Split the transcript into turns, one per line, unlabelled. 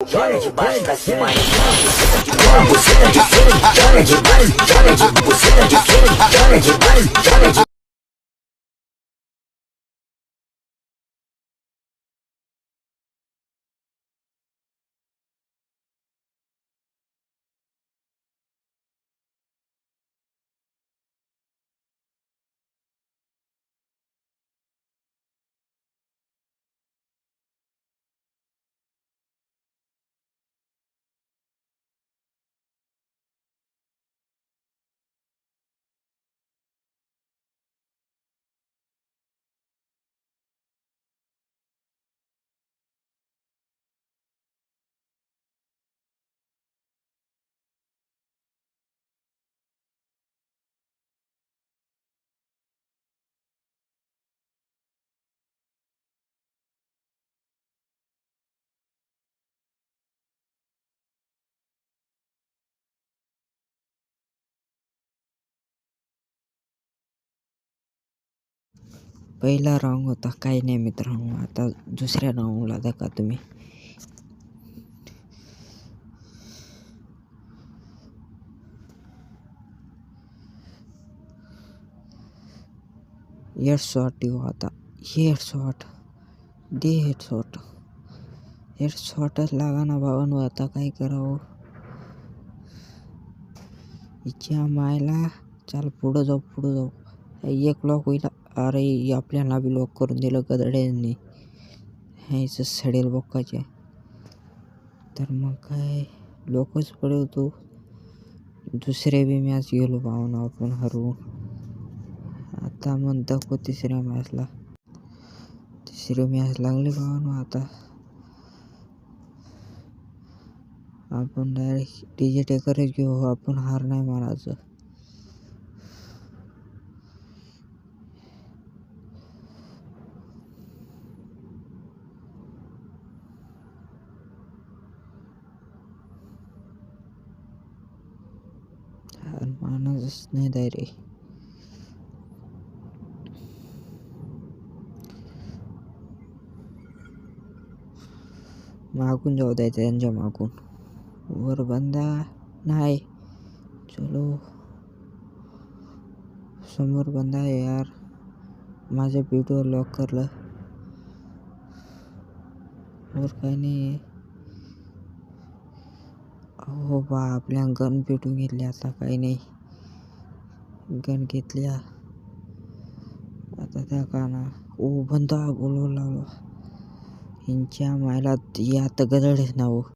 joga de baixo pra cima, buceta de fora, buceta de fora, joga de baixo, joga de buceta de fora, joga de baixo, joga de.
पहिला round होता, काही नाही मित्रांनो. आता दुसऱ्या राऊंडला दाखवा तुम्ही. हेडशॉट येऊ आता. हेडशॉट दे, हेडशॉटच लागा ना भावांनो. आता काय करावं हिच्या मायला. चाल पुढं जाऊ. एक लॉक होईल. अरे आपल्याला बी लॉक करून दिलं गदड्यांनी. ह्याचं सडेल बोकाच्या. तर मग काय लोकच पडवतो. दुसरे बी मॅच गेलो भावना आपण हरवून. आता मग दाखव तिसरी मॅच लागली भावना. आता आपण डायरेक्ट डिजिटेकरच घेऊ. आपण हार नाही मारायचं. हार मानायचंच नाही डायरेक्ट. मागून जाऊ द्यायचं त्यांच्या मागून. वर बंदा नाही. चलो समोर बंदा आहे यार. माझ्या व्हिडिओ लॉक करलं. वर काही नाही आहे. हो बा आपल्या गन पेटून घेतली. आता काही नाही. गन घेतल्या आता त्या काना. ओ बंदा बोलवला. यांच्या मायला आता गदडच ना हो.